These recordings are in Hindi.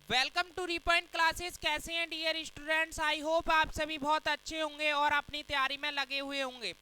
Welcome to रीपॉइंट classes. कैसे हैं डियर स्टूडेंट्स? आई होप आप सभी बहुत अच्छे होंगे और अपनी तैयारी में लगे हुए होंगे।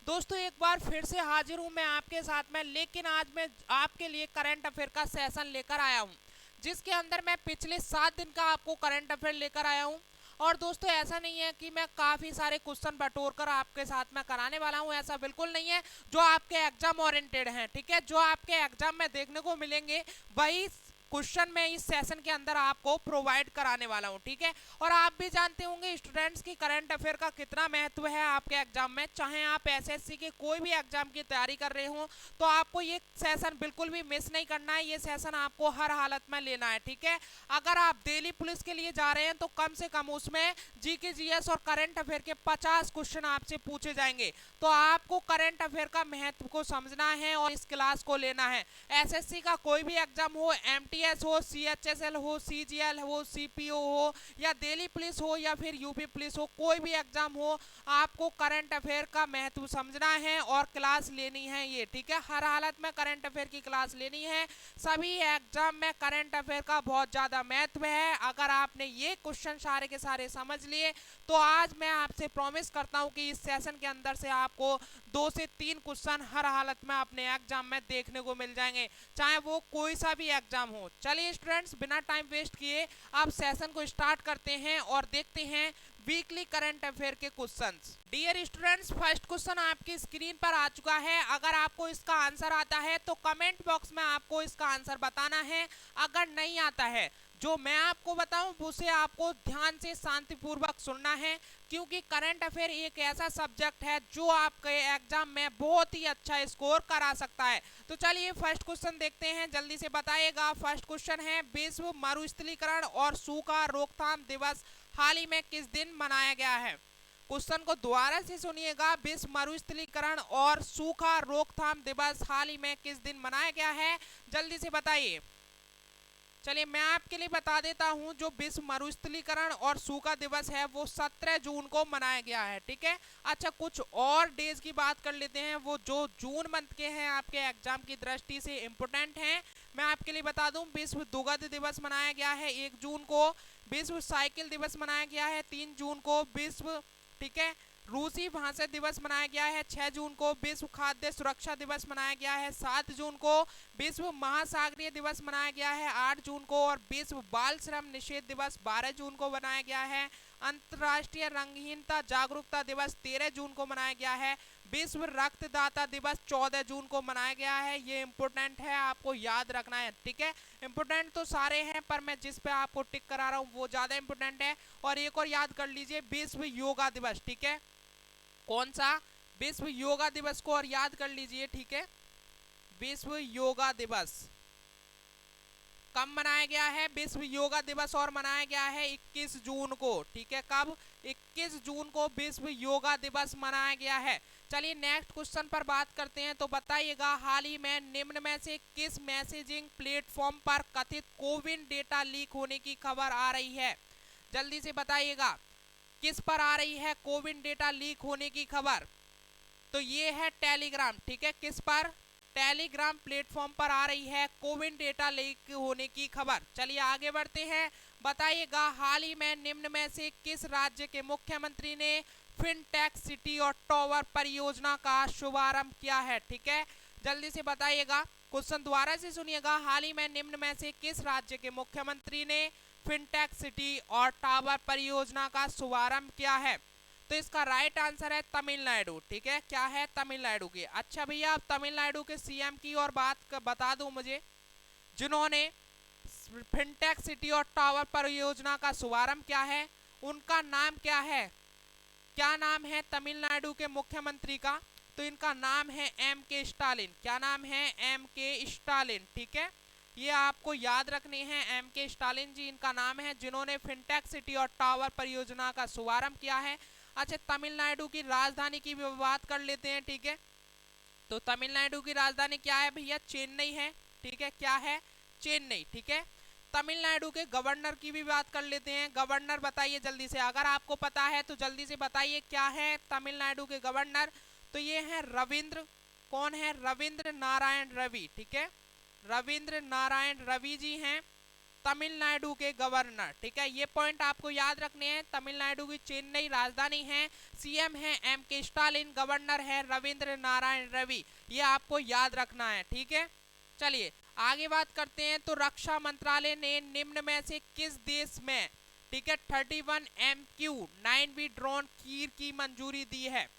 दोस्तों, एक बार फिर से हाजिर हूं मैं आपके साथ में, लेकिन आज मैं आपके लिए करंट अफेयर का सेशन लेकर आया हूं, जिसके अंदर मैं पिछले 7 दिन का आपको करंट अफेयर लेकर आया हूं। और दोस्तों, ऐसा नहीं है कि मैं काफ़ी सारे क्वेश्चन बटोर कर आपके साथ में कराने वाला हूं, ऐसा बिल्कुल नहीं है। जो आपके एग्जाम ओरिएंटेड हैं, ठीक है, जो आपके एग्जाम में देखने को मिलेंगे वही क्वेश्चन मैं इस सेशन के अंदर आपको प्रोवाइड कराने वाला हूं, ठीक है। और आप भी जानते होंगे स्टूडेंट्स की करंट अफेयर का कितना महत्व है आपके एग्जाम में। चाहे आप एसएससी के कोई भी एग्जाम की तैयारी कर रहे हो तो आपको ये सेशन बिल्कुल भी मिस नहीं करना है। ये सेशन आपको हर हालत में लेना है, ठीक है। अगर आप दिल्ली पुलिस के लिए जा रहे हैं तो कम से कम उसमें जीके जीएस और करंट अफेयर के 50 क्वेश्चन आपसे पूछे जाएंगे। तो आपको करंट अफेयर का महत्व को समझना है और इस क्लास को लेना है। एसएससी का कोई भी एग्जाम हो, एमटीएस हो, सीएचएसएल हो, सीजीएल हो, सीपीओ हो, या दिल्ली पुलिस हो, या फिर यूपी पुलिस हो, कोई भी एग्जाम हो, आपको करंट अफेयर का महत्व समझना है और क्लास लेनी है ये, ठीक है। हर हालत में करंट अफेयर की क्लास लेनी है। सभी एग्जाम में करंट अफेयर का बहुत ज्यादा महत्व है। अगर आपने ये क्वेश्चन सारे के सारे समझ लिए तो आज मैं आपसे प्रॉमिस करता हूं कि इस सेशन के अंदर से आपको 2 से 3 क्वेश्चन हर हालत में अपने एग्जाम में देखने को मिल जाएंगे, चाहे वो कोई सा भी एग्जाम हो। चलिए स्टूडेंट्स, बिना टाइम वेस्ट किए आप सेशन को स्टार्ट करते हैं और देखते हैं वीकली करंट अफेयर के questions. Dear students, first question आपकी स्क्रीन पर आ चुका है। अगर आपको इसका आंसर आता है तो कमेंट बॉक्स में आपको इसका आंसर बताना है। अगर नहीं आता है, जो मैं आपको बताऊं उसे आपको ध्यान से शांतिपूर्वक सुनना है, क्योंकि करंट अफेयर एक ऐसा सब्जेक्ट है जो आपके एग्जाम में बहुत ही अच्छा स्कोर करा सकता है। तो चलिए फर्स्ट क्वेश्चन देखते हैं, जल्दी से बताइएगा। फर्स्ट क्वेश्चन है, विश्व मरुस्थलीकरण और सूखा रोकथाम दिवस हाल ही में किस दिन मनाया गया है? क्वेश्चन को दोबारा से सुनिएगा। विश्व मरुस्थलीकरण और सूखा रोकथाम दिवस हाल ही में किस दिन मनाया गया है? जल्दी से बताइए। चलिए मैं आपके लिए बता देता हूं, जो विश्व मरुस्थलीकरण और सूखा दिवस है वो 17 जून को मनाया गया है, ठीक है। अच्छा, कुछ और डेज की बात कर लेते हैं, वो जो जून मंथ के हैं आपके एग्जाम की दृष्टि से इंपोर्टेंट हैं। मैं आपके लिए बता दूं, विश्व दुग्ध दिवस मनाया गया है 1 जून को। विश्व साइकिल दिवस मनाया गया है 3 जून को। विश्व, ठीक है, रूसी भाषा दिवस मनाया गया है 6 जून को। विश्व खाद्य सुरक्षा दिवस मनाया गया है 7 जून को। विश्व महासागरीय दिवस मनाया गया है 8 जून को। और विश्व बाल श्रम निषेध दिवस 12 जून को मनाया गया है। अंतर्राष्ट्रीय रंगहीनता जागरूकता दिवस 13 जून को मनाया गया है। विश्व रक्तदाता दिवस 14 जून को मनाया गया है। ये इंपोर्टेंट है, आपको याद रखना है, ठीक है। इंपोर्टेंट तो सारे हैं, पर मैं जिस पे आपको टिक करा रहा हूँ वो ज्यादा इंपोर्टेंट है। और एक और याद कर लीजिए, विश्व योगा दिवस, ठीक है। कौन सा? विश्व योगा दिवस को और याद कर लीजिए, ठीक है। विश्व योगा दिवस कब मनाया गया है? विश्व योगा दिवस और मनाया गया है 21 जून को, ठीक है। कब? 21 जून को विश्व योगा दिवस मनाया गया है। चलिए नेक्स्ट क्वेश्चन पर बात करते हैं। तो बताइएगा, हाल ही में निम्न में से किस मैसेजिंग प्लेटफॉर्म पर कथित कोविन डेटा लीक होने की खबर आ रही है? जल्दी से बताइएगा, किस पर आ रही है कोविन डेटा लीक होने की खबर? तो ये है टेलीग्राम, ठीक है। किस पर? टेलीग्राम प्लेटफॉर्म पर आ रही है कोविन डेटा लीक होने की खबर। चलिए आगे बढ़ते हैं। बताइएगा, हाल ही में निम्न में से किस राज्य के मुख्यमंत्री ने फिनटेक सिटी और टॉवर परियोजना का शुभारंभ किया है? ठीक है, जल्दी से बताइएगा। क्वेश्चन दोबारा से सुनिएगा। हाल ही में निम्न में से किस राज्य के मुख्यमंत्री ने फिनटेक सिटी और टावर परियोजना का शुभारंभ किया है? तो इसका राइट आंसर है तमिलनाडु, ठीक है। क्या है? तमिलनाडु की। अच्छा भैया, आप तमिलनाडु के सीएम की और बता दो मुझे, जिन्होंने फिनटेक सिटी और टावर परियोजना का शुभारंभ किया है, उनका नाम क्या है? क्या नाम है तमिलनाडु के मुख्यमंत्री का? तो इनका नाम है एम के स्टालिन। क्या नाम है? एम के स्टालिन, ठीक है। ये आपको याद रखने हैं, एम के स्टालिन जी इनका नाम है, जिन्होंने फिनटेक सिटी और टावर परियोजना का शुभारंभ किया है। अच्छा, तमिलनाडु की राजधानी की भी बात कर लेते हैं, ठीक है। तो तमिलनाडु की राजधानी क्या है भैया? चेन्नई है, ठीक है। क्या है? चेन्नई, ठीक है। तमिलनाडु के गवर्नर की भी बात कर लेते हैं। गवर्नर बताइए जल्दी से, अगर आपको पता है तो जल्दी से बताइए, क्या है तमिलनाडु के गवर्नर? तो ये है रविंद्र, कौन है? रविंद्र नारायण रवि, ठीक है। रविंद्र नारायण रवि जी हैं। तमिलनाडु के गवर्नर। ठीक है, ये पॉइंट आपको याद रखने हैं। तमिलनाडु की चेन्नई राजधानी है। सीएम है एम.के. स्टालिन, गवर्नर है रविंद्र नारायण रवि। ये आपको याद रखना है। ठीक है, चलिए आगे बात करते हैं। तो रक्षा मंत्रालय ने निम्न में से किस देश में, ठीक है, 31 MQ-9V ड्रोन खरीद की मंजूरी दी है?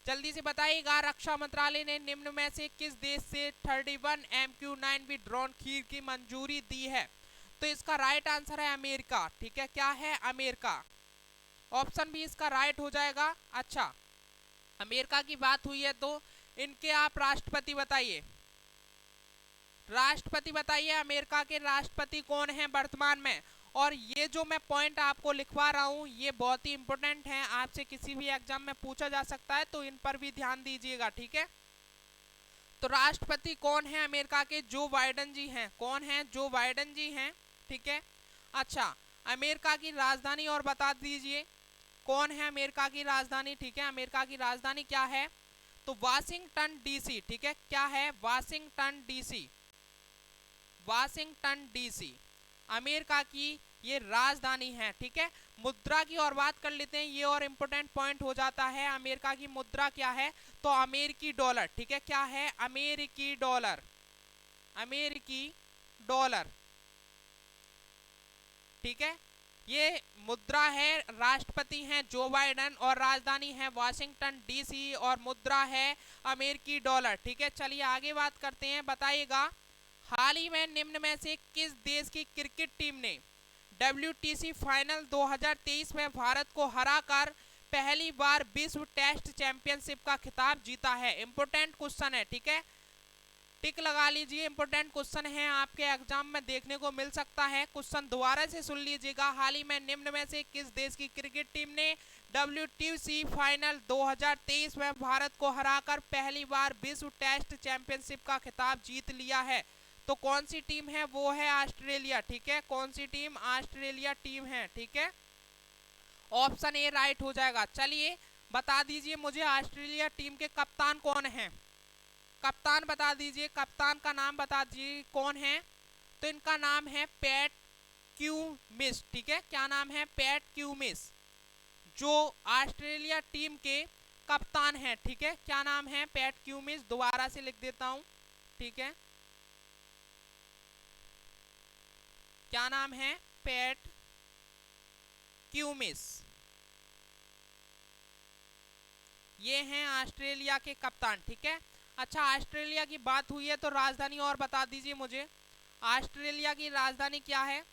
जल्दी से बताइएगा, रक्षा मंत्रालय ने निम्न में से किस देश से 31 MQ-9V ड्रोन खरीद की मंजूरी दी है? तो इसका राइट आंसर है अमेरिका। ठीक है, क्या है? अमेरिका। ऑप्शन बी इसका राइट हो जाएगा। अच्छा, अमेरिका की बात हुई है तो इनके आप राष्ट्रपति बताइए। राष्ट्रपति बताइए, अमेरिका के राष्ट्रपति कौन है वर्तमान में? और ये जो मैं पॉइंट आपको लिखवा रहा हूँ ये बहुत ही इंपॉर्टेंट है, आपसे किसी भी एग्जाम में पूछा जा सकता है, तो इन पर भी ध्यान दीजिएगा। ठीक है, तो राष्ट्रपति कौन है अमेरिका के? जो बाइडेन जी हैं। कौन है? जो बाइडेन जी हैं। ठीक है, अच्छा, अमेरिका की राजधानी और बता दीजिए, कौन है अमेरिका की राजधानी? ठीक है, अमेरिका की राजधानी क्या है? तो वाशिंगटन डीसी। ठीक है, क्या है? Washington DC. Washington DC America की ये राजधानी है। ठीक है, मुद्रा की और बात कर लेते हैं, ये और इंपॉर्टेंट पॉइंट हो जाता है। अमेरिका की मुद्रा क्या है? तो अमेरिकी डॉलर। ठीक है, क्या है? अमेरिकी डॉलर। अमेरिकी डॉलर। ठीक है, ये मुद्रा है। राष्ट्रपति हैं जो बाइडेन और राजधानी है वाशिंगटन डीसी और मुद्रा है अमेरिकी डॉलर। ठीक है, चलिए आगे बात करते हैं। बताइएगा, हाल ही में निम्न में से किस देश की क्रिकेट टीम ने WTC फाइनल 2023 में भारत को हराकर पहली बार विश्व टेस्ट चैंपियनशिप का खिताब जीता है? इंपोर्टेंट क्वेश्चन है। ठीक है, टिक लगा लीजिए, इंपोर्टेंट क्वेश्चन है, आपके एग्जाम में देखने को मिल सकता है। क्वेश्चन दोबारा से सुन लीजिएगा, हाल ही में निम्न में से किस देश की क्रिकेट टीम ने WTC फाइनल 2023 में भारत को हराकर पहली बार विश्व टेस्ट चैंपियनशिप का खिताब जीत लिया है? तो कौन सी टीम है? वो है ऑस्ट्रेलिया। ठीक है, कौन सी टीम? ऑस्ट्रेलिया टीम है। ठीक है, ऑप्शन ए राइट हो जाएगा। चलिए बता दीजिए मुझे, ऑस्ट्रेलिया टीम के कप्तान कौन है? कप्तान बता दीजिए, कप्तान का नाम बता दीजिए कौन है? तो इनका नाम है पैट क्यूमिस। ठीक है, क्या नाम है? पैट क्यूमिस, जो ऑस्ट्रेलिया टीम के कप्तान है। ठीक है, क्या नाम है? पैट क्यूमिस। दोबारा से लिख देता हूं। ठीक है, क्या नाम है? पैट क्यूमिस। ये हैं ऑस्ट्रेलिया के कप्तान। ठीक है, अच्छा, ऑस्ट्रेलिया की बात हुई है तो राजधानी और बता दीजिए मुझे, ऑस्ट्रेलिया की राजधानी क्या है?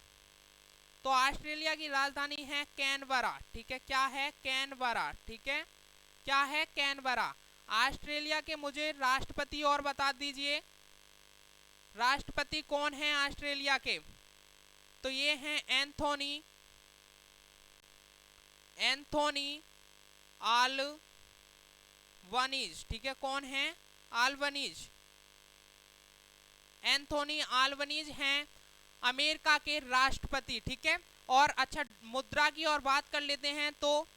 तो ऑस्ट्रेलिया की राजधानी है कैनबरा। ठीक है, क्या है? कैनबरा। ठीक है, क्या है? कैनबरा। ऑस्ट्रेलिया के मुझे राष्ट्रपति और बता दीजिए, राष्ट्रपति कौन है ऑस्ट्रेलिया के? तो ये हैं एंथोनी आल्बनीज। ठीक है, कौन है? आल्बनीज। एंथोनी आल्बनीज हैं अमेरिका के राष्ट्रपति। ठीक है, और अच्छा, मुद्रा की और बात कर लेते हैं। तो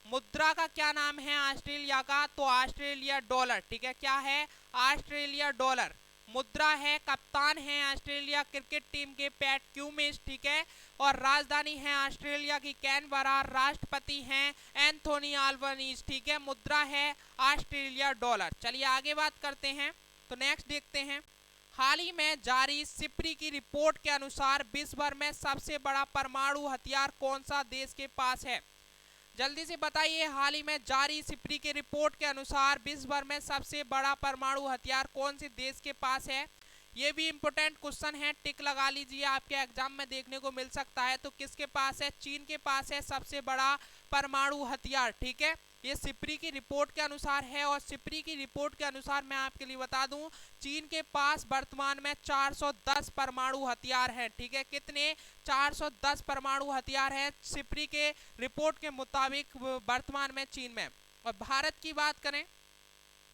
मुद्रा का क्या नाम है ऑस्ट्रेलिया का? तो ऑस्ट्रेलिया डॉलर। ठीक है, क्या है? Australia dollar. मुद्रा है, कप्तान है ऑस्ट्रेलिया क्रिकेट टीम के पैट क्यूमिस। ठीक है, और राजधानी है ऑस्ट्रेलिया की कैनबरा। राष्ट्रपति हैं एंथोनी आल्बनीज। ठीक है, मुद्रा है ऑस्ट्रेलिया डॉलर। चलिए आगे बात करते हैं। तो नेक्स्ट देखते हैं, हाल ही में जारी सिप्री की रिपोर्ट के अनुसार विश्व भर में सबसे बड़ा परमाणु हथियार कौन सा देश के पास है? जल्दी से बताइए, हाल ही में जारी सिप्री की रिपोर्ट के अनुसार विश्व भर में सबसे बड़ा परमाणु हथियार कौन से देश के पास है? ये भी इंपोर्टेंट क्वेश्चन है, टिक लगा लीजिए, आपके एग्जाम में देखने को मिल सकता है। तो किसके पास है? चीन के पास है सबसे बड़ा परमाणु हथियार। ठीक है, ये सिप्री की रिपोर्ट के अनुसार है, और सिप्री की रिपोर्ट के अनुसार मैं आपके लिए बता दूं, चीन के पास वर्तमान में 410 परमाणु हथियार हैं। ठीक है, कितने? 410 परमाणु हथियार है सिप्री के रिपोर्ट के मुताबिक वर्तमान में चीन में। और भारत की बात करें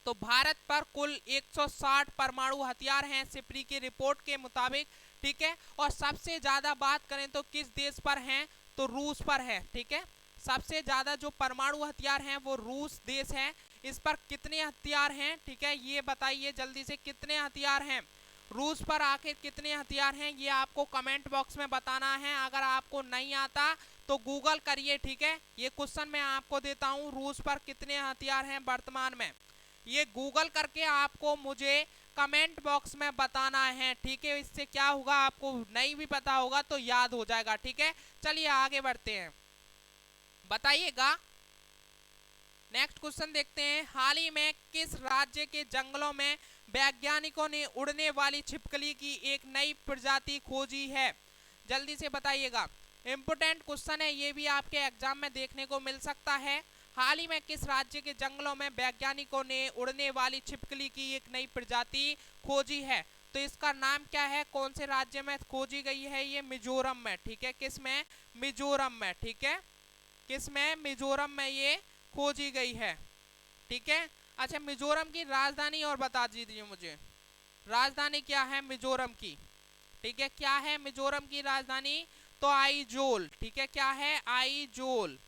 तो भारत पर कुल 160 परमाणु हथियार हैं सिप्री की रिपोर्ट के मुताबिक। ठीक है, और सबसे ज्यादा बात करें तो किस देश पर हैं? तो रूस पर है। ठीक है, सबसे ज्यादा जो परमाणु हथियार हैं वो रूस देश है। इस पर कितने हथियार हैं? ठीक है, ये बताइए जल्दी से, कितने हथियार हैं? रूस पर आखिर कितने हथियार हैं, ये आपको कमेंट बॉक्स में बताना है। अगर आपको नहीं आता तो गूगल करिए, ठीक है। ये क्वेश्चन मैं आपको देता हूँ, रूस पर कितने हथियार हैं वर्तमान में, ये गूगल करके आपको मुझे कमेंट बॉक्स में बताना है, ठीक है। इससे क्या होगा, आपको नहीं भी पता होगा तो याद हो जाएगा, ठीक है। चलिए आगे बढ़ते हैं, बताइएगा। नेक्स्ट क्वेश्चन देखते हैं, हाल ही में किस राज्य के जंगलों में वैज्ञानिकों ने उड़ने वाली छिपकली की एक नई प्रजाति खोजी है, जल्दी से बताइएगा। इंपोर्टेंट क्वेश्चन है, ये भी आपके एग्जाम में देखने को मिल सकता है। हाल ही में किस राज्य के जंगलों में वैज्ञानिकों ने उड़ने वाली छिपकली की एक नई प्रजाति खोजी है, तो इसका नाम क्या है, कौन से राज्य में खोजी गई है, ये मिजोरम में, ठीक है। किस में, मिजोरम में, ठीक है। किस में, मिजोरम में ये खोजी गई है, ठीक है। अच्छा, मिजोरम की राजधानी और बता दीजिए मुझे, राजधानी क्या है मिजोरम की, ठीक है। क्या है मिजोरम की राजधानी, तो आइजोल, ठीक है। क्या है, आइजोल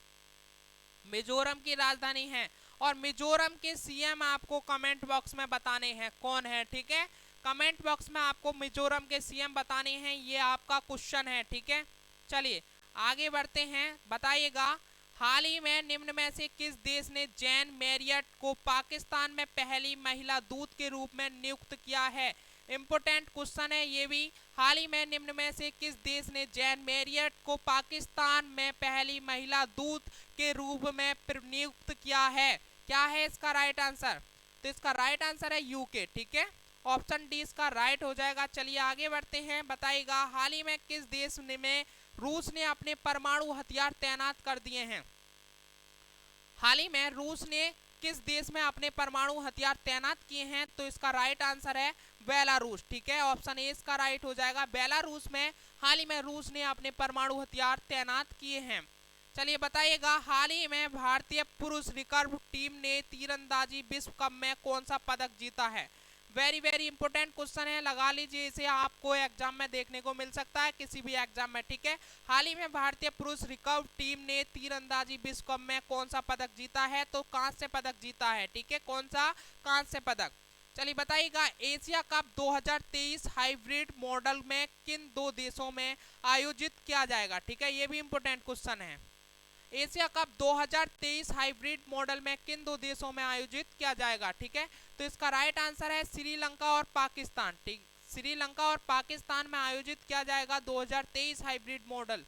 मिजोरम की राजधानी है। और मिजोरम के सीएम आपको कमेंट बॉक्स में बताने हैं कौन है, ठीक है। कमेंट बॉक्स में आपको मिजोरम के सीएम बताने हैं, ये आपका क्वेश्चन है, ठीक है। चलिए आगे बढ़ते हैं, बताइएगा। हाल ही में निम्न में से किस देश ने जैन मैरियट को पाकिस्तान में पहली महिला दूत के रूप में नियुक्त किया है, इंपोर्टेंट क्वेश्चन है ये भी। हाल ही में निम्न में से किस देश ने जैन मैरियट को पाकिस्तान में पहली महिला दूत के रूप में नियुक्त किया है, क्या है इसका राइट आंसर, तो इसका राइट आंसर है यूके, ठीक है। ऑप्शन डी इसका राइट हो जाएगा। चलिए आगे बढ़ते हैं, बताइएगा। हाल ही में किस देश में रूस ने अपने परमाणु हथियार तैनात कर दिए हैं, हाल ही में रूस ने किस देश में अपने परमाणु हथियार तैनात किए हैं, तो इसका राइट आंसर है बेलारूस, ठीक है। ऑप्शन ए इसका राइट हो जाएगा। बेलारूस में हाल ही में रूस ने अपने परमाणु हथियार तैनात किए हैं। चलिए बताइएगा, हाल ही में भारतीय पुरुष रिकर्व टीम ने तीरंदाजी विश्व कप में कौन सा पदक जीता है, वेरी वेरी इंपॉर्टेंट क्वेश्चन है, लगा लीजिए इसे, आपको एग्जाम में देखने को मिल सकता है किसी भी एग्जाम में, ठीक है। हाल ही में भारतीय पुरुष रिकर्व टीम ने तीरंदाजी विश्व कप में कौन सा पदक जीता है, तो कांस्य पदक जीता है, ठीक है। कौन सा, कांस्य पदक। चलिए बताइएगा, एशिया कप 2023 हाइब्रिड मॉडल में किन दो देशों में आयोजित किया जाएगा, ठीक है। ये भी इंपॉर्टेंट क्वेश्चन है। एशिया कप 2023 हाइब्रिड मॉडल में किन दो देशों में आयोजित किया जाएगा, ठीक है। तो इसका राइट आंसर है श्रीलंका और पाकिस्तान, ठीक। श्रीलंका और पाकिस्तान में आयोजित किया जाएगा 2023 हाइब्रिड मॉडल।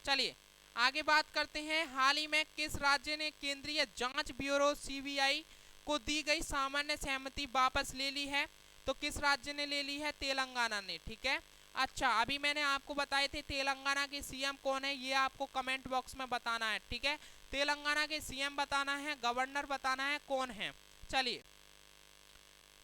चलिए आगे बात करते हैं, हाल ही में किस राज्य ने केंद्रीय जांच ब्यूरो सीबीआई को दी गई सामान्य सहमति वापस ले ली है, तो किस राज्य ने ले ली है, तेलंगाना ने, ठीक है। अच्छा, अभी मैंने आपको बताए थे तेलंगाना के सीएम कौन है, ये आपको कमेंट बॉक्स में बताना है, ठीक है। तेलंगाना के सीएम बताना है, गवर्नर बताना है, कौन है। चलिए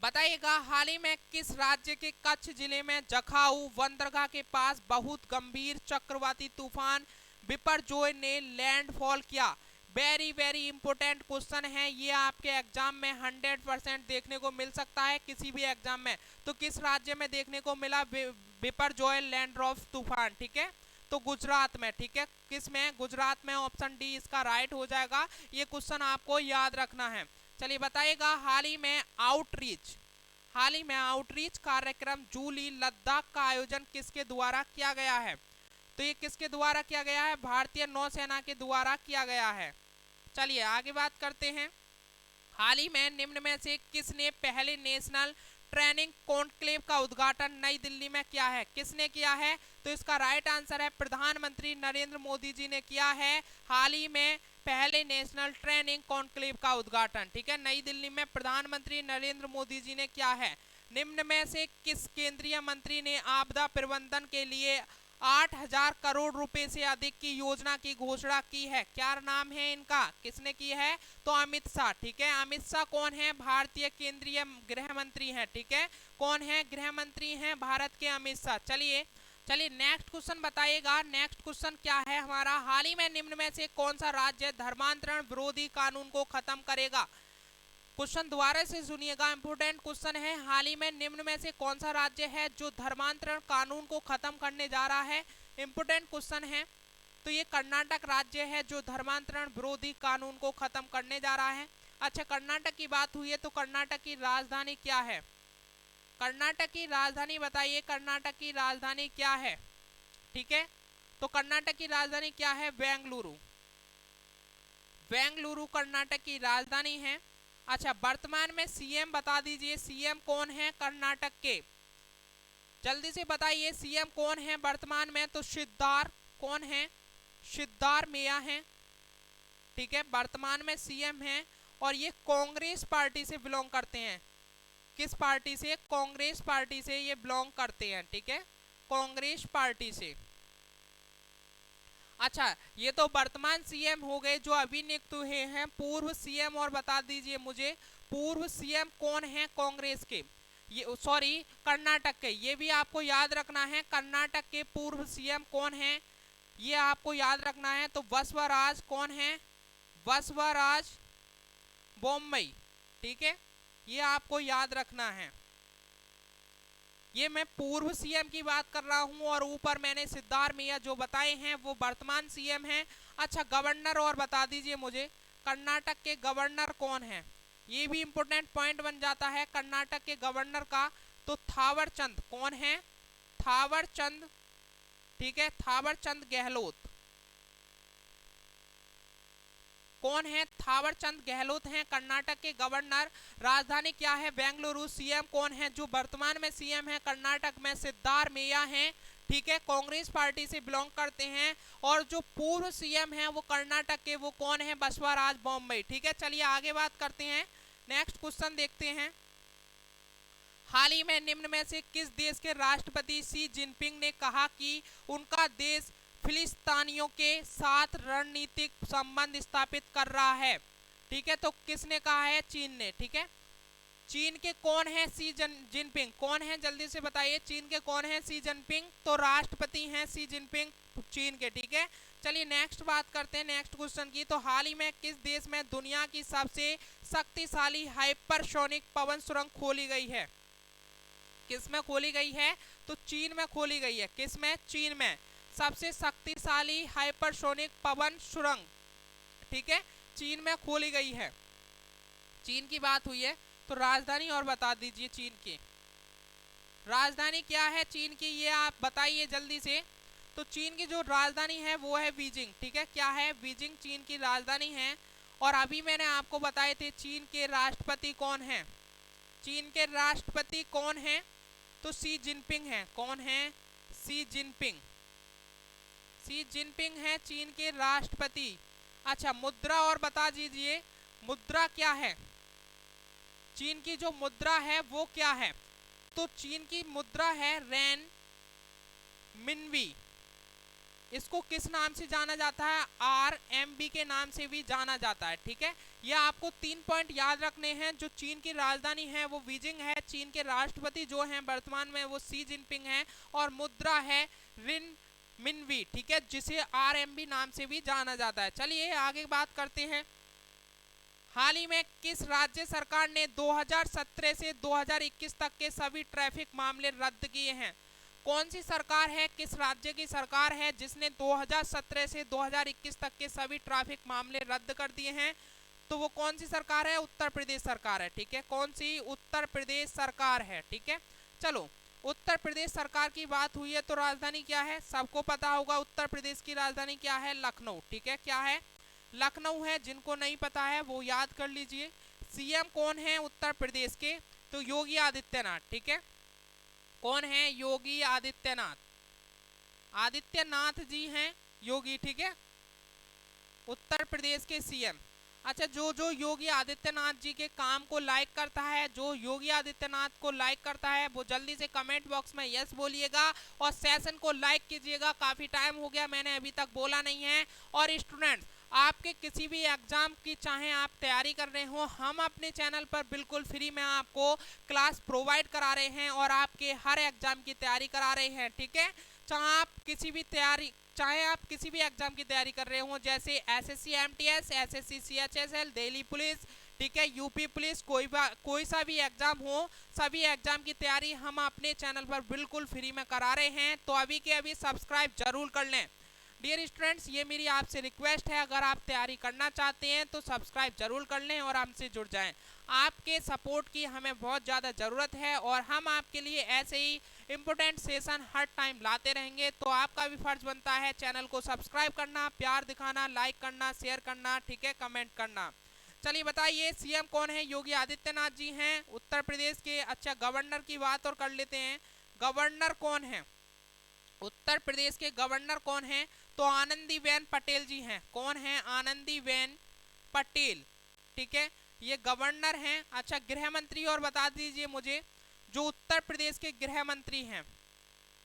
बताइएगा, हाल ही में किस राज्य के कच्छ जिले में जखाऊ बंदरगाह के पास बहुत गंभीर चक्रवाती तूफान बिपरजॉय ने लैंडफॉल किया, वेरी वेरी इंपॉर्टेंट क्वेश्चन है, ये आपके एग्जाम में 100% देखने को मिल सकता है किसी भी एग्जाम में। तो किस राज्य में देखने को मिला बिपरजॉय लैंडफॉल तूफान, ठीक है, तो गुजरात में, ठीक है। किस में, गुजरात में, ऑप्शन डी इसका राइट हो जाएगा। ये क्वेश्चन आपको याद रखना है। चलिए बताइएगा, हाल ही में आउटरीच कार्यक्रम जूली लद्दाख का आयोजन किसके द्वारा किया गया है, तो ये किसके द्वारा किया गया है, भारतीय नौसेना के द्वारा किया गया है। चलिए आगे बात करते हैं, हाल ही में निम्न में से किसने पहले नेशनल ट्रेनिंग कॉन्क्लेव का उद्घाटन नई दिल्ली में किया है, किसने किया है, तो इसका राइट आंसर है प्रधानमंत्री नरेंद्र मोदी जी ने किया है हाल ही में पहले नेशनल ट्रेनिंग कॉन्क्लेव का उद्घाटन, ठीक है, नई दिल्ली में प्रधानमंत्री नरेंद्र मोदी जी ने किया है। निम्न में से किस केंद्रीय मंत्री ने आपदा प्रबंधन के लिए 8,000 करोड़ रुपए से अधिक की योजना की घोषणा की है, क्या नाम है इनका, किसने की है, तो अमित शाह, ठीक है। अमित शाह कौन है, भारतीय केंद्रीय गृह मंत्री हैं, ठीक है। कौन है, गृह मंत्री हैं भारत के अमित शाह। चलिए नेक्स्ट क्वेश्चन बताइएगा, नेक्स्ट क्वेश्चन क्या है हमारा, हाल ही में निम्न में से कौन सा राज्य धर्मांतरण विरोधी कानून को खत्म करेगा, क्वेश्चन दोबारा से सुनिएगा, इंपोर्टेंट क्वेश्चन है, हाल ही में निम्न में से कौन सा राज्य है जो धर्मांतरण कानून को खत्म करने जा रहा है, इंपोर्टेंट क्वेश्चन है। तो ये कर्नाटक राज्य है जो धर्मांतरण विरोधी कानून को खत्म करने जा रहा है। अच्छा, कर्नाटक की बात हुई है तो कर्नाटक की राजधानी क्या है, कर्नाटक की राजधानी बताइए, कर्नाटक की राजधानी क्या है? ठीक है, तो कर्नाटक की राजधानी क्या है? बेंगलुरु। बेंगलुरु कर्नाटक की राजधानी है। अच्छा, वर्तमान में सीएम बता दीजिए, सीएम कौन है कर्नाटक के? जल्दी से बताइए सीएम कौन है वर्तमान में? तो सिद्धार कौन है? सिद्धारमैया है। ठीक है, वर्तमान में सीएम है और ये कांग्रेस पार्टी से बिलोंग करते हैं। किस पार्टी से? कांग्रेस पार्टी से ये बिलोंग करते हैं। ठीक है, कांग्रेस पार्टी से। अच्छा, ये तो वर्तमान सीएम हो गए जो अभी नियुक्त हुए हैं। पूर्व सीएम और बता दीजिए मुझे, पूर्व सीएम कौन है कांग्रेस के? ये सॉरी, कर्नाटक के। ये भी आपको याद रखना है, कर्नाटक के पूर्व सीएम कौन है ये आपको याद रखना है। तो बसवराज कौन है? बसवराज बोम्मई। ठीक है, ये आपको याद रखना है। ये मैं पूर्व सीएम की बात कर रहा हूं और ऊपर मैंने सिद्धारमैया जो बताए हैं वो वर्तमान सीएम हैं। अच्छा, गवर्नर और बता दीजिए मुझे, कर्नाटक के गवर्नर कौन है? ये भी इंपॉर्टेंट पॉइंट बन जाता है कर्नाटक के गवर्नर का। तो थावर चंद कौन है? थावर चंद। ठीक है, थावर चंद गहलोत कौन है? थावर चंद गहलोत हैं कर्नाटक के गवर्नर। राजधानी क्या है? बेंगलुरु। सीएम कौन है जो वर्तमान में सीएम है कर्नाटक में? सिद्धारमैया हैं। ठीक है, कांग्रेस पार्टी से बिलोंग करते हैं। और जो पूर्व सीएम है वो कर्नाटक के, वो कौन है? बसवराज बोम्मई। ठीक है, चलिए आगे बात करते हैं, नेक्स्ट क्वेश्चन देखते हैं। हाल ही में निम्न में से किस देश के राष्ट्रपति शी जिनपिंग ने कहा कि उनका देश फिलिस्तीनियों के साथ रणनीतिक संबंध स्थापित कर रहा है? ठीक है, तो किसने कहा है? चीन ने। ठीक है, चीन के कौन है? Xi Jinping. कौन है जल्दी से बताइए, चीन के कौन है? Xi Jinping. तो राष्ट्रपति हैं शी जिनपिंग चीन के। ठीक है, चलिए नेक्स्ट बात करते हैं, नेक्स्ट क्वेश्चन की। तो हाल ही में किस देश में दुनिया की सबसे शक्तिशाली हाइपरसोनिक पवन सुरंग खोली गई है? किस में खोली गई है? तो चीन में खोली गई है। किस में? चीन में। सबसे शक्तिशाली हाइपरसोनिक पवन सुरंग, ठीक है, चीन में खोली गई है। चीन की बात हुई है तो राजधानी और बता दीजिए, चीन की राजधानी क्या है चीन की, ये आप बताइए जल्दी से। तो चीन की जो राजधानी है वो है बीजिंग। ठीक है, क्या है? बीजिंग चीन की राजधानी है। और अभी मैंने आपको बताए थे चीन के राष्ट्रपति कौन है। चीन के राष्ट्रपति कौन है? तो शी जिनपिंग है। कौन है? Xi Jinping. शी जिनपिंग है चीन के राष्ट्रपति। अच्छा, मुद्रा और बता दीजिए, मुद्रा क्या है? चीन की जो मुद्रा है वो क्या है? तो चीन की मुद्रा है रेन मिनवी। इसको किस नाम से जाना जाता है? RMB के नाम से भी जाना जाता है। ठीक है, यह आपको 3 पॉइंट याद रखने हैं। जो चीन की राजधानी है वो बीजिंग है, चीन के राष्ट्रपति जो हैं वर्तमान में वो शी जिनपिंग है, और मुद्रा है रिन मिनवी। ठीक है, जिसे RMB नाम से भी जाना जाता है। चलिए आगे बात करते हैं। हाल ही में किस राज्य सरकार ने 2017 से 2021 तक के सभी ट्रैफिक मामले रद्द किए हैं? कौन सी सरकार है, किस राज्य की सरकार है जिसने 2017 से 2021 तक के सभी ट्रैफिक मामले रद्द कर दिए हैं? तो वो कौन सी सरकार है? उत्तर प्रदेश सरकार है। ठीक है, कौन सी? उत्तर प्रदेश सरकार है। ठीक है, चलो उत्तर प्रदेश सरकार की बात हुई है तो राजधानी क्या है? सबको पता होगा उत्तर प्रदेश की राजधानी क्या है? लखनऊ। ठीक है, क्या है? लखनऊ है। जिनको नहीं पता है वो याद कर लीजिए। सीएम कौन है उत्तर प्रदेश के? तो योगी आदित्यनाथ। ठीक है, कौन है? योगी आदित्यनाथ। आदित्यनाथ जी हैं योगी। ठीक है, उत्तर प्रदेश के सीएम। अच्छा, जो योगी आदित्यनाथ जी के काम को लाइक करता है, जो योगी आदित्यनाथ को लाइक करता है वो जल्दी से कमेंट बॉक्स में यस बोलिएगा और सेशन को लाइक कीजिएगा। काफ़ी टाइम हो गया, मैंने अभी तक बोला नहीं है। और स्टूडेंट्स, आपके किसी भी एग्जाम की चाहे आप तैयारी कर रहे हो, हम अपने चैनल पर बिल्कुल फ्री में आपको क्लास प्रोवाइड करा रहे हैं और आपके हर एग्जाम की तैयारी करा रहे हैं। ठीक है, चाहे आप किसी भी एग्जाम की तैयारी कर रहे हो, जैसे SSC MTS, SSC CHSL, Delhi police, ठीक है, यूपी पुलिस, कोई सा भी एग्जाम हो, सभी एग्जाम की तैयारी हम अपने चैनल पर बिल्कुल फ्री में करा रहे हैं। तो अभी के अभी सब्सक्राइब जरूर कर लें। डियर स्टूडेंट्स, ये मेरी आपसे रिक्वेस्ट है, अगर आप तैयारी करना चाहते हैं तो सब्सक्राइब जरूर कर लें और हमसे जुड़ जाएं। आपके सपोर्ट की हमें बहुत ज़्यादा ज़रूरत है और हम आपके लिए ऐसे ही इम्पोर्टेंट सेशन हर टाइम लाते रहेंगे। तो आपका भी फर्ज बनता है चैनल को सब्सक्राइब करना, प्यार दिखाना, लाइक करना, शेयर करना, ठीक है, कमेंट करना। चलिए बताइए, सीएम कौन है? योगी आदित्यनाथ जी हैं उत्तर प्रदेश के। अच्छा, गवर्नर की बात और कर लेते हैं। गवर्नर कौन है? उत्तर प्रदेश के गवर्नर कौन है? तो आनंदीबेन पटेल जी हैं। कौन है? आनंदीबेन पटेल, ठीक है, ये गवर्नर हैं। अच्छा, गृह मंत्री और बता दीजिए मुझे, जो उत्तर प्रदेश के गृह मंत्री हैं,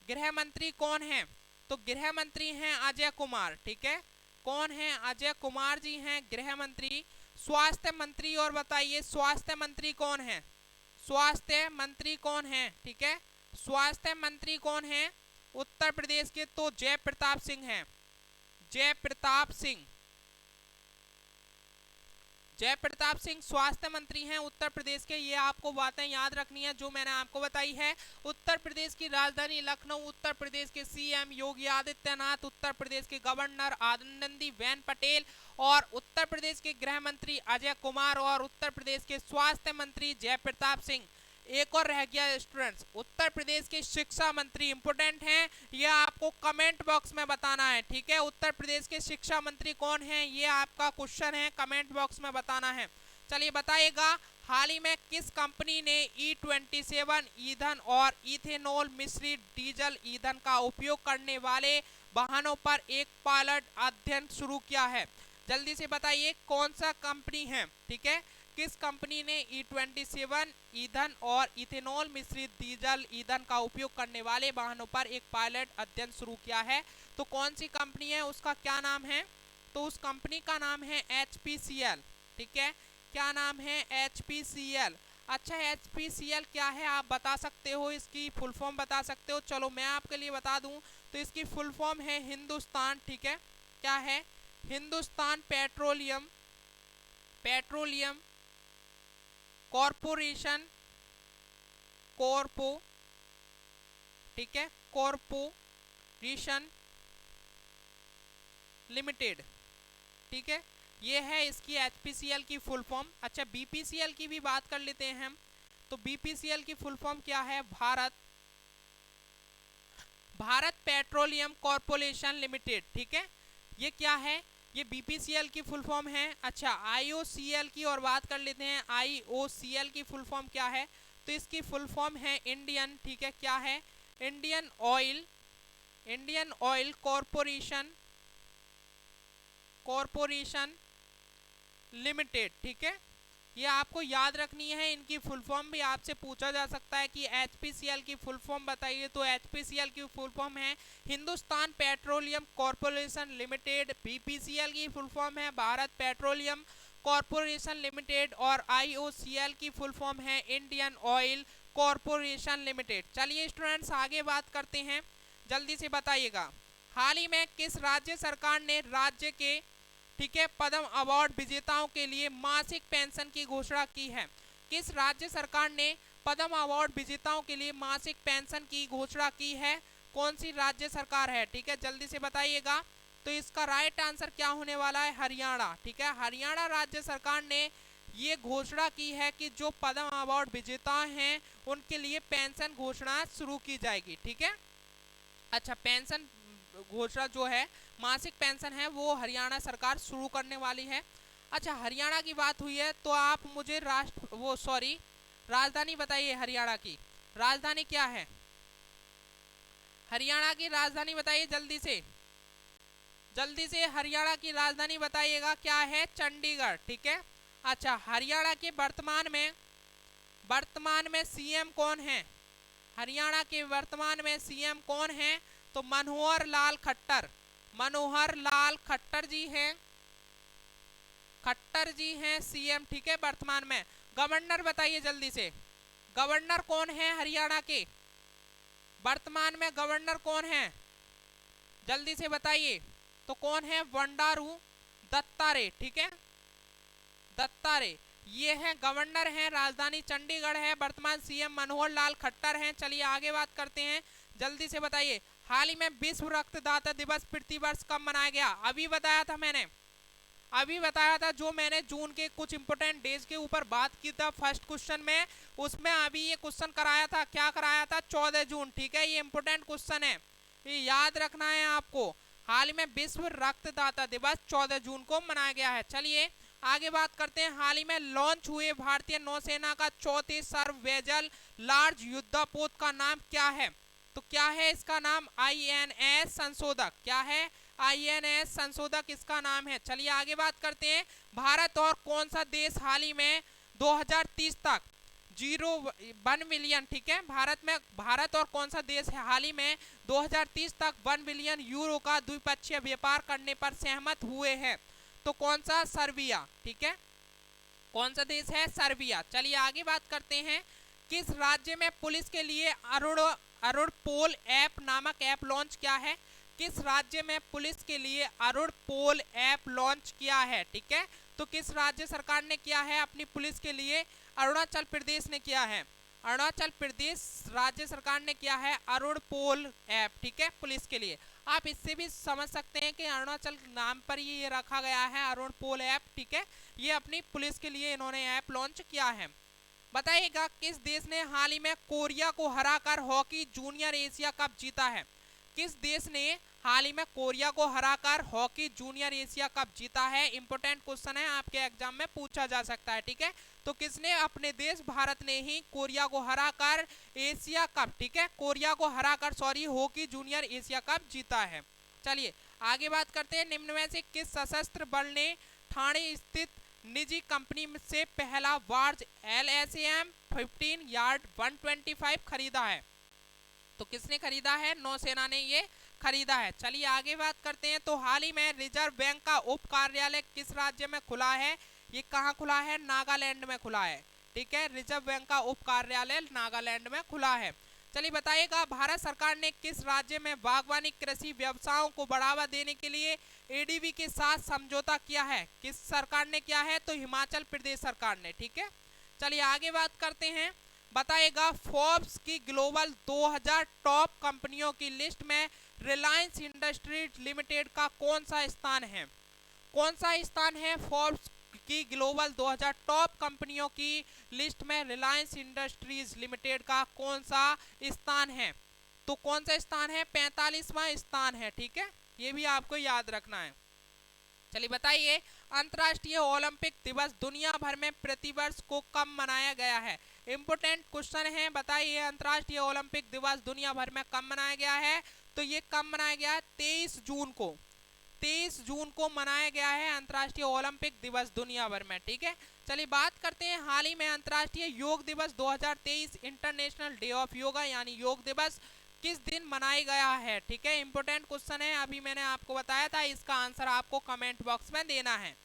गृह मंत्री कौन है? तो गृह मंत्री हैं अजय कुमार, ठीक है। कौन है? अजय कुमार जी हैं गृह मंत्री। स्वास्थ्य मंत्री और बताइए, स्वास्थ्य मंत्री कौन है? स्वास्थ्य मंत्री कौन है? ठीक है, स्वास्थ्य मंत्री कौन है उत्तर प्रदेश के? तो जय प्रताप सिंह हैं, जय प्रताप सिंह, जय प्रताप सिंह स्वास्थ्य मंत्री हैं उत्तर प्रदेश के। ये आपको बातें याद रखनी है जो मैंने आपको बताई है। उत्तर प्रदेश की राजधानी लखनऊ, उत्तर प्रदेश के सीएम योगी आदित्यनाथ, उत्तर प्रदेश के गवर्नर आनंदीबेन पटेल और उत्तर प्रदेश के गृह मंत्री अजय कुमार और उत्तर प्रदेश के स्वास्थ्य मंत्री जय प्रताप सिंह। एक और रह गया स्टूडेंट्स, उत्तर प्रदेश के शिक्षा मंत्री इंपोर्टेंट हैं, यह आपको कमेंट बॉक्स में बताना है, ठीक है। उत्तर प्रदेश के शिक्षा मंत्री कौन है, ये आपका क्वेश्चन है, कमेंट बॉक्स में बताना है। चलिए बताइएगा, हाल ही में किस कंपनी ने E27 ईंधन और इथेनॉल मिश्रित डीजल ईंधन का उपयोग करने वाले वाहनों पर एक पायलट अध्ययन शुरू किया है? जल्दी से बताइए कौन सा कंपनी है, ठीक है। किस कंपनी ने E27 ईंधन और इथेनॉल मिश्रित डीजल ईंधन का उपयोग करने वाले वाहनों पर एक पायलट अध्ययन शुरू किया है? तो कौन सी कंपनी है, उसका क्या नाम है? तो उस कंपनी का नाम है HPCL, ठीक है। क्या नाम है? HPCL। अच्छा, HPCL क्या है आप बता सकते हो? इसकी फुल फॉर्म बता सकते हो? चलो मैं आपके लिए बता दूं, तो इसकी फुल फॉर्म है हिंदुस्तान, ठीक है। क्या है? हिंदुस्तान पेट्रोलियम कॉरपोरेशन, कॉर्पो, ठीक है, कॉरपोरेशन लिमिटेड, ठीक है, ये है इसकी HPCL की फुल फॉर्म। अच्छा, BPCL की भी बात कर लेते हैं हम। तो BPCL की फुल फॉर्म क्या है? भारत पेट्रोलियम कॉर्पोरेशन लिमिटेड, ठीक है। ये क्या है? ये BPCL की फुल फॉर्म है। अच्छा, IOCL की और बात कर लेते हैं। IOCL की फुल फॉर्म क्या है? तो इसकी फुल फॉर्म है इंडियन, ठीक है, क्या है? इंडियन ऑयल कॉरपोरेशन लिमिटेड, ठीक है। ये आपको याद रखनी है, इनकी फुल फॉर्म भी आपसे पूछा जा सकता है कि HPCL की फुल फॉर्म बताइए। तो HPCL की फुल फॉर्म है Hindustan petroleum corporation limited. BPCL की फुल फॉर्म है भारत पेट्रोलियम कॉर्पोरेशन लिमिटेड और IOCL की फुल फॉर्म है इंडियन ऑयल कॉर्पोरेशन लिमिटेड। चलिए स्टूडेंट्स, आगे बात करते हैं, जल्दी से बताइएगा, हाल ही में किस राज्य सरकार ने राज्य के, ठीक है, पद्म अवार्ड विजेताओं के लिए मासिक पेंशन की घोषणा की है? किस राज्य सरकार ने पद्म अवार्ड विजेताओं के लिए मासिक पेंशन की घोषणा की है? कौन सी राज्य सरकार है, ठीक है, जल्दी से बताइएगा। तो इसका राइट आंसर क्या होने वाला है? हरियाणा, ठीक है। हरियाणा राज्य सरकार ने ये घोषणा की है कि जो पद्म अवार्ड विजेता हैं उनके लिए पेंशन घोषणा शुरू की जाएगी, ठीक है। अच्छा, पेंशन घोषणा जो है, मासिक पेंशन है, वो हरियाणा सरकार शुरू करने वाली है। अच्छा, हरियाणा की बात हुई है तो आप मुझे राजधानी बताइए हरियाणा की। राजधानी क्या है? हरियाणा की राजधानी बताइए जल्दी से हरियाणा की राजधानी बताइएगा। क्या है? चंडीगढ़, ठीक है। अच्छा, हरियाणा के वर्तमान में सीएम कौन है? हरियाणा के वर्तमान में सीएम कौन है? तो मनोहर लाल खट्टर जी हैं सीएम, ठीक है, वर्तमान में। गवर्नर बताइए जल्दी से, गवर्नर कौन है हरियाणा के? वर्तमान में गवर्नर कौन है? जल्दी से बताइए। तो कौन है? बंडारू दत्तात्रेय, ठीक है, दत्तात्रेय, ये है गवर्नर हैं। राजधानी चंडीगढ़ है। वर्तमान सीएम मनोहर लाल खट्टर हैं। चलिए आगे बात करते हैं, जल्दी से बताइए, हाल ही में विश्व रक्तदाता दिवस प्रतिवर्ष कब मनाया गया? अभी बताया था मैंने, अभी बताया था, जो मैंने जून के कुछ इंपोर्टेंट डेज के ऊपर बात की था फर्स्ट क्वेश्चन में, उसमें अभी ये क्वेश्चन कराया था। क्या कराया था? 14 जून। ठीक है, ये इंपोर्टेंट क्वेश्चन है, ये याद रखना है आपको। हाल ही में विश्व रक्तदाता दिवस 14 जून को मनाया गया है। चलिए आगे बात करते हैं। हाल ही में लॉन्च हुए भारतीय नौसेना का चौथे सर्ववेजल लार्ज युद्धपोत का नाम क्या है? तो क्या है इसका नाम? INS संशोधक। क्या है? INS संशोधक इसका नाम है। चलिए आगे बात करते हैं। भारत और कौन सा देश हाल ही में 2030 तक 1 बिलियन, ठीक है, भारत और कौन सा देश है हाल ही में 2030 तक 1 बिलियन यूरो का द्विपक्षीय व्यापार करने पर सहमत हुए हैं? तो कौन सा? सर्बिया। ठीक है, कौन सा देश है? सर्बिया। चलिए आगे बात करते हैं। किस राज्य में पुलिस के लिए अरुण पोल ऐप नामक ऐप लॉन्च किया है? किस राज्य में पुलिस के लिए अरुण पोल ऐप लॉन्च किया है? ठीक है, तो किस राज्य सरकार ने किया है अपनी पुलिस के लिए? अरुणाचल प्रदेश ने किया है। अरुणाचल प्रदेश राज्य सरकार ने किया है अरुण पोल ऐप, ठीक है, पुलिस के लिए। आप इससे भी समझ सकते हैं कि अरुणाचल नाम पर ये रखा गया है अरुण पोल ऐप, ठीक है, ये अपनी पुलिस के लिए इन्होंने ऐप लॉन्च किया है। बताइएगा किस देश ने हाल ही में कोरिया को हराकर हॉकी जूनियर एशिया कप जीता है? किस देश ने हाल ही में कोरिया को हराकर हॉकी जूनियर एशिया कप जीता है? इंपोर्टेंट क्वेश्चन है, आपके एग्जाम में पूछा जा सकता है। ठीक है, तो किसने? अपने देश भारत ने ही कोरिया को हराकर एशिया कप, ठीक है, कोरिया को हराकर हॉकी जूनियर एशिया कप जीता है। चलिए आगे बात करते हैं। निम्न में से किस सशस्त्र बल ने ठाणे स्थित निजी कंपनी से पहला वार्ज LSAM 15 यार्ड 125 खरीदा है? तो किसने खरीदा है? नौसेना ने ये खरीदा है। चलिए आगे बात करते हैं। तो हाल ही में रिजर्व बैंक का उप कार्यालय किस राज्य में खुला है? ये कहाँ खुला है? नागालैंड में खुला है। ठीक है, रिजर्व बैंक का उप कार्यालय नागालैंड में खुला है। चलिए बताइएगा भारत सरकार ने किस राज्य में बागवानी कृषि व्यवसायों को बढ़ावा देने के लिए ADB के साथ समझौता किया है? किस सरकार ने किया है? तो हिमाचल प्रदेश सरकार ने। ठीक है, चलिए आगे बात करते हैं। बताइएगा फोर्ब्स की ग्लोबल 2000 टॉप कंपनियों की लिस्ट में रिलायंस इंडस्ट्रीज लिमिटेड का कौन सा स्थान है? कौन सा स्थान है फोर्ब्स की ग्लोबल 2000 टॉप कंपनियों की लिस्ट में रिलायंस इंडस्ट्रीज लिमिटेड का कौन सा स्थान है? तो कौन सा स्थान है? 45वां स्थान है। ठीक है, ये भी आपको याद रखना है। चलिए बताइए अंतर्राष्ट्रीय ओलंपिक दिवस दुनिया भर में प्रतिवर्ष को कब मनाया गया है? इंपोर्टेंट क्वेश्चन है, बताइए अंतर्राष्ट्रीय ओलंपिक दिवस दुनिया भर में कब मनाया गया है? तो ये कब मनाया गया है? 23 जून को। 23 जून को मनाया गया है अंतर्राष्ट्रीय ओलंपिक दिवस दुनिया भर में। ठीक है, चलिए बात करते हैं। हाल ही में अंतर्राष्ट्रीय योग दिवस 2023 इंटरनेशनल डे ऑफ योगा यानी योग दिवस किस दिन मनाया गया है? ठीक है, इंपोर्टेंट क्वेश्चन है, अभी मैंने आपको बताया था, इसका आंसर आपको कमेंट बॉक्स में देना है।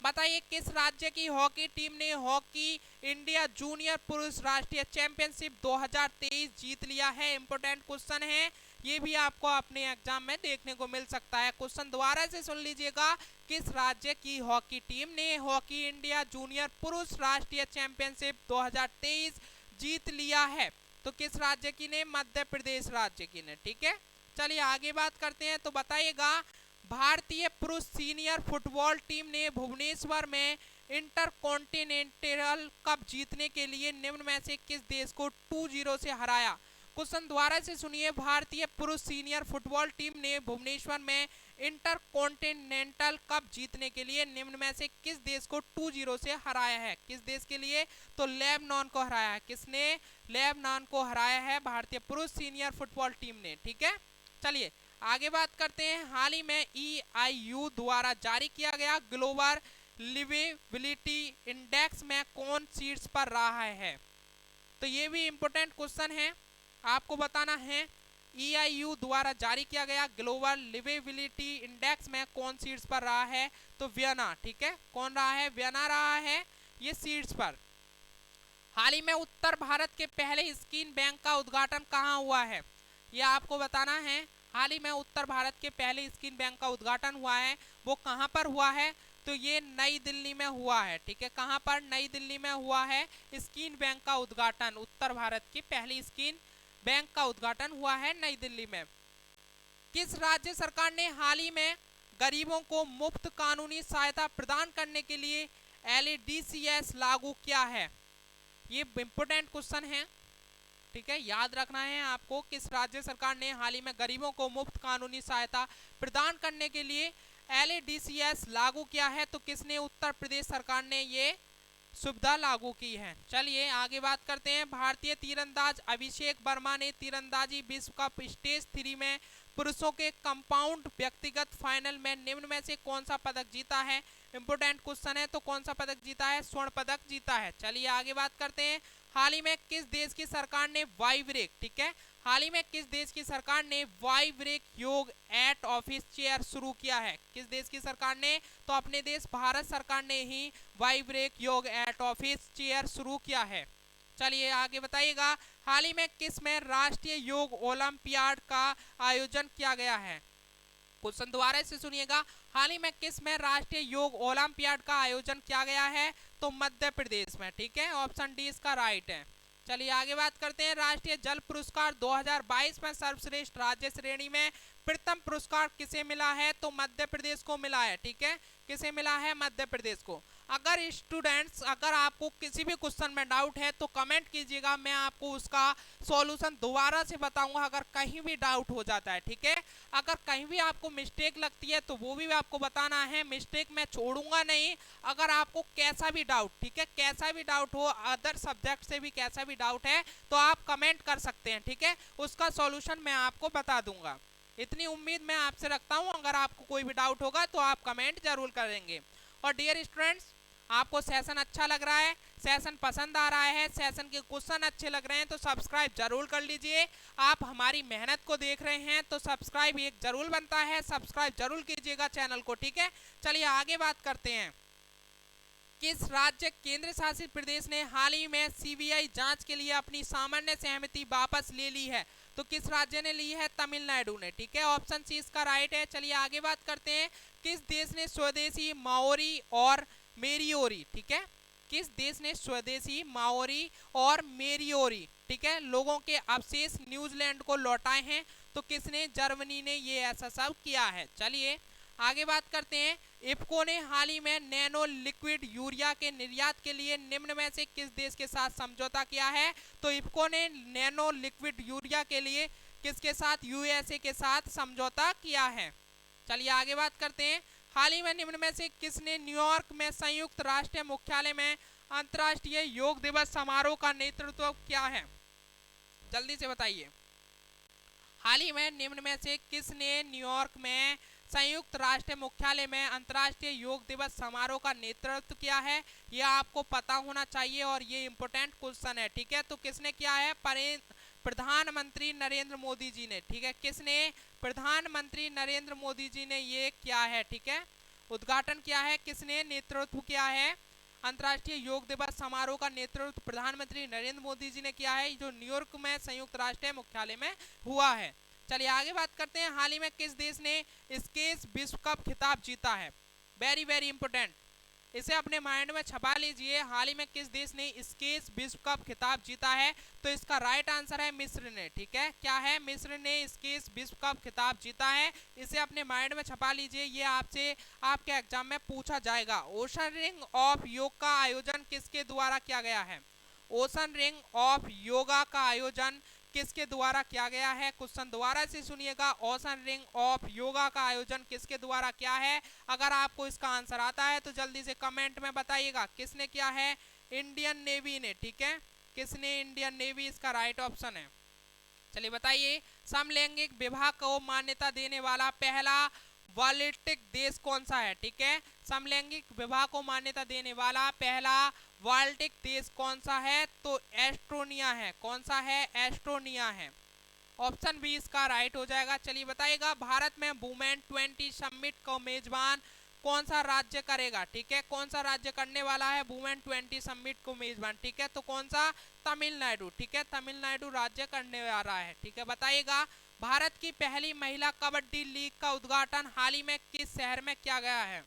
बताइए किस राज्य की हॉकी टीम ने हॉकी इंडिया जूनियर पुरुष राष्ट्रीय चैंपियनशिप 2023 जीत लिया है? इंपोर्टेंट क्वेश्चन है, ये भी आपको अपने एग्जाम में देखने को मिल सकता है। क्वेश्चन दोबारा से सुन लीजिएगा। किस राज्य की हॉकी टीम ने हॉकी इंडिया जूनियर पुरुष राष्ट्रीय चैंपियनशिप 2023 जीत लिया है? तो किस राज्य की ने? मध्य प्रदेश राज्य की ने। ठीक है, चलिए आगे बात करते हैं। तो बताइएगा भारतीय पुरुष सीनियर फुटबॉल टीम ने भुवनेश्वर में इंटरकॉन्टिनेंटल कप जीतने के लिए निम्न में से किस देश को 2-0 से हराया? क्वेश्चन दोबारा से सुनिए। भारतीय पुरुष सीनियर फुटबॉल टीम ने भुवनेश्वर में इंटरकॉन्टिनेंटल कप जीतने के लिए निम्न में से किस देश को 2-0 से हराया है? किस देश के लिए? तो लेबनान को हराया है। किसने? लेबनान को हराया है भारतीय पुरुष सीनियर फुटबॉल टीम ने। ठीक है, चलिए आगे बात करते हैं। हाल ही में EIU द्वारा जारी किया गया ग्लोबल लिवेबिलिटी इंडेक्स में कौन शीर्ष पर रहा है? तो ये भी इंपोर्टेंट क्वेश्चन है, आपको बताना है। EIU द्वारा जारी किया गया ग्लोबल लिवेबिलिटी इंडेक्स में कौन शीर्ष पर रहा है? तो वियना। ठीक है, कौन रहा है? वियना रहा है ये शीर्ष पर। हाल ही में उत्तर भारत के पहले स्कीन बैंक का उद्घाटन कहाँ हुआ है? यह आपको बताना है। हाल ही में उत्तर भारत के पहले स्कीन बैंक का उद्घाटन हुआ है, वो कहाँ पर हुआ है? तो ये नई दिल्ली में हुआ है। ठीक है, कहाँ पर? नई दिल्ली में हुआ है स्कीन बैंक का उद्घाटन। उत्तर भारत की पहली स्कीन बैंक का उद्घाटन हुआ है नई दिल्ली में। किस राज्य सरकार ने हाल ही में गरीबों को मुफ्त कानूनी सहायता प्रदान करने के लिए LADCS लागू किया है? ये इंपोर्टेंट क्वेश्चन है, ठीक है, याद रखना है आपको। किस राज्य सरकार ने हाल ही में गरीबों को मुफ्त कानूनी सहायता प्रदान करने के लिए LADCS लागू किया है? तो किसने? उत्तर प्रदेश सरकार ने ये सुविधा लागू की है। चलिए आगे बात करते हैं। भारतीय तीरंदाज अभिषेक वर्मा ने तीरंदाजी विश्व कप स्टेज 3 में पुरुषों के कंपाउंड व्यक्तिगत फाइनल में निम्न में से कौन सा पदक जीता है? इंपोर्टेंट क्वेश्चन है। तो कौन सा पदक जीता है? स्वर्ण पदक जीता है। चलिए आगे बात करते हैं। हाल ही में किस देश की सरकार ने वाइब्रेक, ठीक है, हाल ही में किस देश की सरकार ने वाइब्रेक योग एट ऑफिस चेयर शुरू किया है? किस देश की सरकार ने? तो अपने देश भारत सरकार ने ही वाइब्रेक योग एट ऑफिस चेयर शुरू किया है। चलिए आगे बताइएगा। हाल ही में किस में राष्ट्रीय योग ओलंपियाड का आयोजन किया गया है? क्वेश्चन दोबारा से सुनिएगा। हाल ही में किस में राष्ट्रीय योग ओलंपियाड का आयोजन किया गया है? तो मध्य प्रदेश में, ठीक है, ऑप्शन डी इसका राइट है। चलिए आगे बात करते हैं। राष्ट्रीय जल पुरस्कार 2022 में सर्वश्रेष्ठ राज्य श्रेणी में प्रथम पुरस्कार किसे मिला है? तो मध्य प्रदेश को मिला है, ठीक है, किसे मिला है? मध्य प्रदेश को। अगर स्टूडेंट्स, अगर आपको किसी भी क्वेश्चन में डाउट है तो कमेंट कीजिएगा, मैं आपको उसका सॉल्यूशन दोबारा से बताऊंगा अगर कहीं भी डाउट हो जाता है, ठीक है। अगर कहीं भी आपको मिस्टेक लगती है तो वो भी आपको बताना है, मिस्टेक मैं छोड़ूंगा नहीं। अगर आपको कैसा भी डाउट, ठीक है, कैसा भी डाउट हो, अदर सब्जेक्ट से भी कैसा भी डाउट है तो आप कमेंट कर सकते हैं, ठीक है, उसका सॉल्यूशन मैं आपको बता दूंगा। इतनी उम्मीद मैं आपसे रखता हूं। अगर आपको कोई भी डाउट होगा तो आप कमेंट जरूर करेंगे। और डियर स्टूडेंट्स, आपको सेशन अच्छा लग रहा है, सेशन पसंद आ रहा है, सेशन के क्वेश्चन अच्छे लग रहे हैं तो सब्सक्राइब जरूर कर लीजिए। आप हमारी मेहनत को देख रहे हैं तो सब्सक्राइब एक जरूर बनता है, सब्सक्राइब जरूर कीजिएगा चैनल को, ठीक है। चलिए आगे बात करते हैं। किस राज्य केंद्र शासित प्रदेश ने हाल ही में CBI जांच के लिए अपनी सामान्य सहमति वापस ले ली है? तो किस राज्य ने ली है? तमिलनाडु ने, ठीक है, ऑप्शन सी इसका राइट है। चलिए आगे बात करते हैं। किस देश ने स्वदेशी माओरी और मेरियोरी, ठीक है, किस देश ने स्वदेशी माओरी और मेरियोरी, ठीक है, लोगों के अवशेष न्यूजीलैंड को लौटाए हैं? तो किसने? जर्मनी ने ये ऐसा सब किया है। चलिए आगे बात करते हैं। इफ्को ने हाल ही में नैनो लिक्विड यूरिया के निर्यात के लिए निम्न में से किस देश के साथ समझौता किया है? तो इफ्को ने नैनो लिक्विड यूरिया के लिए किसके साथ? USA के साथ समझौता किया है। चलिए आगे बात करते हैं। हाल ही में निम्न में से किसने न्यूयॉर्क में संयुक्त राष्ट्र मुख्यालय में अंतर्राष्ट्रीय योग दिवस समारोह का नेतृत्व किया है? जल्दी से बताइए। हाल ही में निम्न में से किसने न्यूयॉर्क में संयुक्त राष्ट्र मुख्यालय में अंतर्राष्ट्रीय योग दिवस समारोह का नेतृत्व किया है? यह आपको पता होना चाहिए और ये इंपोर्टेंट क्वेश्चन है, ठीक है। तो किसने किया है? प्रधानमंत्री नरेंद्र मोदी जी ने, ठीक है, किसने? प्रधानमंत्री नरेंद्र मोदी जी ने ये किया है, ठीक है, उद्घाटन किया है। किसने नेतृत्व किया है? अंतर्राष्ट्रीय योग दिवस समारोह का नेतृत्व प्रधानमंत्री नरेंद्र मोदी जी ने किया है, जो न्यूयॉर्क में संयुक्त राष्ट्र मुख्यालय में हुआ है। चलिए आगे बात करते हैं। हाल ही में किस देश ने स्केश विश्व कप खिताब जीता है? वेरी वेरी इंपोर्टेंट, इसे अपने माइंड में छपा लीजिए। हाल ही में किस देश ने स्केश विश्व कप खिताब जीता है? तो इसका राइट आंसर है मिस्र ने, ठीक है, क्या है? मिस्र ने स्केश विश्व कप खिताब जीता है। इसे अपने माइंड में छपा लीजिए, ये आपसे आपके एग्जाम में पूछा जाएगा। ओशन रिंग ऑफ योग का आयोजन किसके द्वारा किया गया है? ओशन रिंग ऑफ योगा का आयोजन किसके द्वारा किया गया है? क्वेश्चन दोबारा से सुनिएगा। ओशन रिंग ऑफ योगा का आयोजन किसके द्वारा किया है? अगर आपको इसका आंसर आता है तो जल्दी से कमेंट में बताइएगा किसने किया है? इंडियन नेवी ने, ठीक है, किसने? इंडियन नेवी इसका राइट ऑप्शन है। चलिए बताइए। समलैंगिक विवाह को मान्यता देने वाला पहला बाल्टिक देश कौन सा है? ठीक है, समलैंगिक विवाह को मान्यता देने वाला पहला बाल्टिक देश कौन सा है? तो एस्टोनिया है। कौन सा है? एस्टोनिया है। ऑप्शन बी इसका राइट हो जाएगा। चलिए बताइएगा। भारत में वुमेन 20 समिट को मेजबान कौन सा राज्य करेगा? ठीक है, कौन सा राज्य करने वाला है वुमेन 20 समिट को मेजबान? ठीक है, तो कौन सा? तमिलनाडु। ठीक है, तमिलनाडु राज्य करने वाला है। ठीक है, बताइएगा। भारत की पहली महिला कबड्डी लीग का उद्घाटन हाल ही में किस शहर में किया गया है?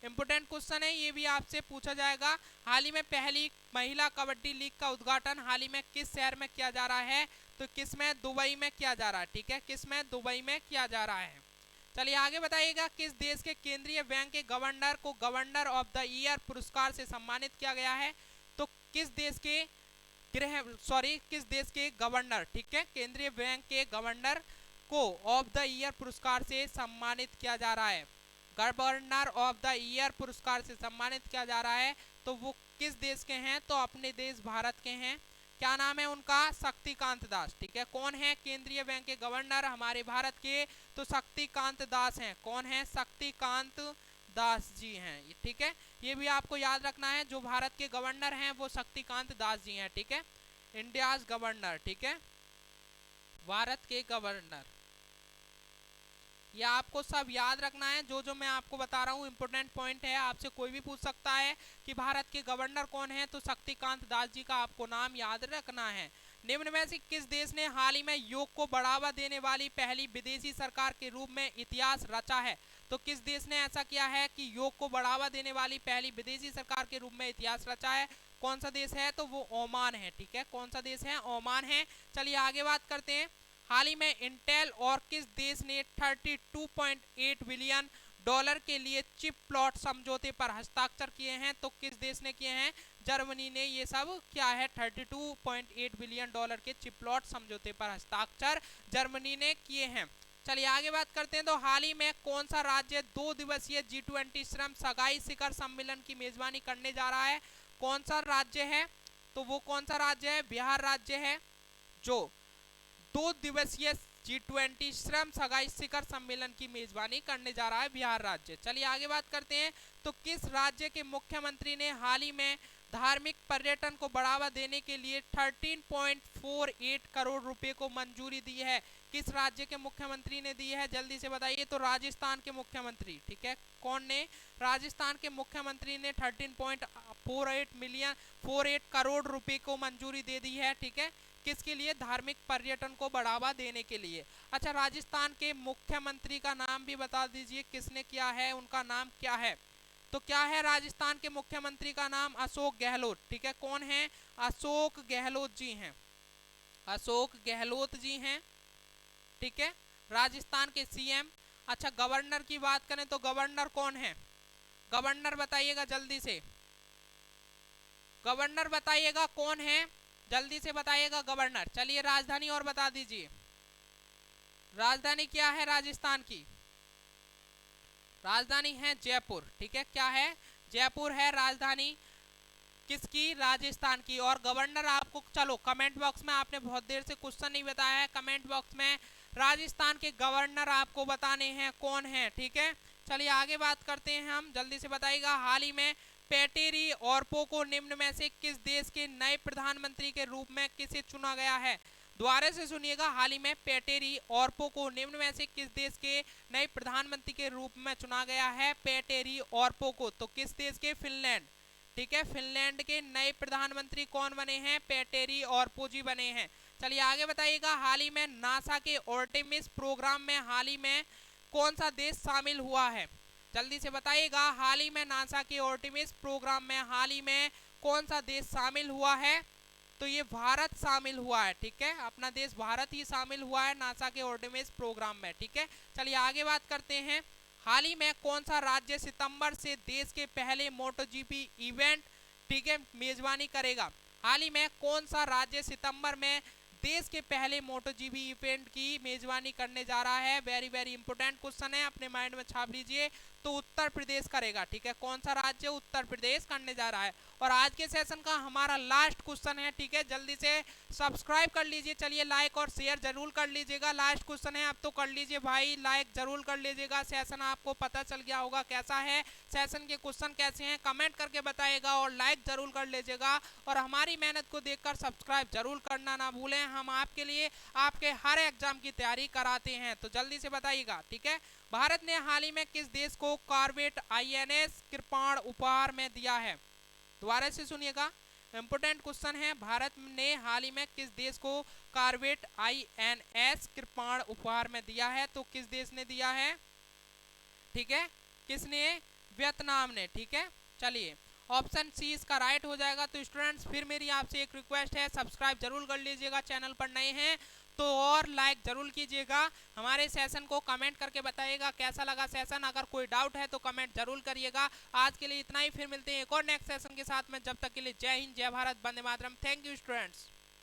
इंपोर्टेंट क्वेश्चन है, ये भी आपसे पूछा जाएगा। हाल ही में पहली महिला कबड्डी लीग का उद्घाटन हाल ही में किस शहर में किया जा रहा है? तो किस में? दुबई में किया जा रहा है, ठीक है, किस में? दुबई में किया जा रहा है। चलिए आगे बताइएगा, किस देश के केंद्रीय बैंक के गवर्नर को गवर्नर ऑफ द ईयर पुरस्कार से सम्मानित किया गया है? तो किस देश के किस देश के गवर्नर, ठीक है, केंद्रीय बैंक के गवर्नर को ऑफ द ईयर पुरस्कार से सम्मानित किया जा रहा है? गवर्नर ऑफ द ईयर पुरस्कार से सम्मानित किया जा रहा है, तो वो किस देश के हैं? तो अपने देश भारत के हैं। क्या नाम है उनका? शक्तिकांत दास, ठीक है। कौन है केंद्रीय बैंक के गवर्नर हमारे भारत के? तो शक्तिकांत दास हैं। कौन है? शक्तिकांत दास जी हैं, ठीक है। ये भी आपको याद रखना है, जो भारत के गवर्नर हैं वो शक्तिकांत दास जी हैं, ठीक है, इंडियाज गवर्नर, ठीक है, भारत के गवर्नर। ये आपको सब याद रखना है, जो जो मैं आपको बता रहा हूँ इंपोर्टेंट पॉइंट है, आपसे कोई भी पूछ सकता है कि भारत के गवर्नर कौन है, तो शक्तिकांत दास जी का आपको नाम याद रखना है। निम्न में से किस देश ने हाल ही में योग को बढ़ावा देने वाली पहली विदेशी सरकार के रूप में इतिहास रचा है? तो किस देश ने ऐसा किया है कि योग को बढ़ावा देने वाली पहली विदेशी सरकार के रूप में इतिहास रचा है? कौन सा देश है? तो वो ओमान है, ठीक है, कौन सा देश है? ओमान है। चलिए आगे बात करते हैं, हाल ही में इंटेल और किस देश ने 32.8 बिलियन डॉलर के लिए चिप प्लॉट समझौते पर हस्ताक्षर किए हैं? तो किस देश ने किए हैं? जर्मनी ने ये सब क्या है? 32.8 बिलियन डॉलर के चिप प्लॉट समझौते पर हस्ताक्षर जर्मनी ने किए हैं। चलिए आगे बात करते हैं, तो हाल ही में कौन सा राज्य 2 दिवसीय G20 श्रम सगाई शिखर सम्मेलन की मेजबानी करने जा रहा है? कौन सा राज्य है? तो वो कौन सा राज्य है? बिहार राज्य है, जो 2 दिवसीय G20 श्रम सगाई शिखर सम्मेलन की मेजबानी करने जा रहा है, बिहार राज्य। चलिए आगे बात करते हैं, तो किस राज्य के मुख्यमंत्री ने हाल ही में धार्मिक पर्यटन को बढ़ावा देने के लिए 13.48 करोड़ रुपए को मंजूरी दी है? किस राज्य के मुख्यमंत्री ने दी है? जल्दी से बताइए। तो राजस्थान के मुख्यमंत्री, ठीक है, कौन ने? राजस्थान के मुख्यमंत्री ने 13.48 करोड़ रुपए को मंजूरी दे दी है, ठीक है, किसके लिए? धार्मिक पर्यटन को बढ़ावा देने के लिए। अच्छा, राजस्थान के मुख्यमंत्री का नाम भी बता दीजिए, किसने किया है, उनका नाम क्या है? तो क्या है राजस्थान के मुख्यमंत्री का नाम? अशोक गहलोत, ठीक है, कौन है? अशोक गहलोत जी हैं, अशोक गहलोत जी हैं, ठीक है, राजस्थान के सीएम। अच्छा, गवर्नर की बात करें तो गवर्नर कौन है? गवर्नर बताइएगा जल्दी से, गवर्नर बताइएगा कौन है, जल्दी से बताइएगा गवर्नर। चलिए राजधानी और बता दीजिए, राजधानी क्या है राजस्थान की? राजधानी है जयपुर, ठीक है, क्या है? जयपुर है राजधानी किसकी? राजस्थान की। और गवर्नर आपको, चलो कमेंट बॉक्स में, आपने बहुत देर से क्वेश्चन नहीं बताया है, कमेंट बॉक्स में राजस्थान के गवर्नर आपको बताने हैं कौन है, ठीक है। चलिए आगे बात करते हैं हम, जल्दी से बताइएगा, हाल ही में पेटेरी ऑर्पो को निम्न में से किस देश के नए प्रधानमंत्री के रूप में किसे चुना गया है? दोबारा से सुनिएगा, हाल ही में पेटेरी ऑर्पो को निम्न में से किस देश के नए प्रधानमंत्री के रूप में चुना गया है? पेटेरी ऑर्पो को, तो किस देश के? फिनलैंड, ठीक है, फिनलैंड के नए प्रधानमंत्री कौन बने हैं? पेटेरी ऑर्पो जी बने हैं। चलिए आगे बताइएगा, हाल ही में नासा के आर्टेमिस प्रोग्राम में हाल ही में कौन सा देश शामिल हुआ है? जल्दी से बताइएगा, हाल ही में नासा के आर्टेमिस प्रोग्राम में हाल ही में कौन सा देश शामिल हुआ है? तो ये भारत शामिल हुआ है, ठीक है, अपना देश भारत ही शामिल हुआ है नासा के आर्टेमिस प्रोग्राम में, ठीक है। चलिए आगे बात करते हैं, हाल ही में कौन सा राज्य सितंबर से देश के पहले मोटोजीपी इवेंट, ठीक है, मेजबानी करेगा? हाल ही में कौन सा राज्य सितंबर में देश के पहले मोटोजीपी इवेंट की मेजबानी करने जा रहा है? वेरी वेरी इंपोर्टेंट क्वेश्चन है, अपने माइंड में छाप लीजिए। तो उत्तर प्रदेश करेगा, ठीक है, कौन सा राज्य? उत्तर प्रदेश करने जा रहा है। और आज के सेशन का हमारा लास्ट क्वेश्चन है, ठीक है, जल्दी से सब्सक्राइब कर लीजिए, चलिए लाइक और शेयर जरूर कर लीजिएगा। लास्ट क्वेश्चन है, अब तो कर लीजिए भाई, लाइक जरूर कर लीजिएगा। सेशन आपको पता चल गया होगा कैसा है, सेशन के क्वेश्चन कैसे हैं, कमेंट करके बताइएगा और लाइक जरूर कर लीजिएगा। और हमारी मेहनत को देखकर सब्सक्राइब जरूर करना ना भूलें, हम आपके लिए आपके हर एग्जाम की तैयारी कराते हैं, तो जल्दी से बताइएगा, ठीक है। भारत ने हाल ही में किस देश को कॉर्वेट INS कृपाण उपहार में दिया है? दोबारा से सुनिएगा, इंपोर्टेंट क्वेश्चन है, भारत ने हाल ही में किस देश को कॉर्वेट INS कृपाण उपहार में दिया है? तो किस देश ने दिया है, ठीक है, किसने? वियतनाम ने, ठीक है। चलिए ऑप्शन सी इसका राइट हो जाएगा। तो स्टूडेंट्स फिर मेरी आपसे एक रिक्वेस्ट है, सब्सक्राइब जरूर कर लीजिएगा चैनल पर नए हैं तो, और लाइक जरूर कीजिएगा। हमारे सेशन को कमेंट करके बताइएगा कैसा लगा सेशन। अगर कोई डाउट है तो कमेंट जरूर करिएगा। आज के लिए इतना ही, फिर मिलते हैं एक और नेक्स्ट सेशन के साथ में। जब तक के लिए जय हिंद, जय भारत, वंदे मातरम। Thank you students.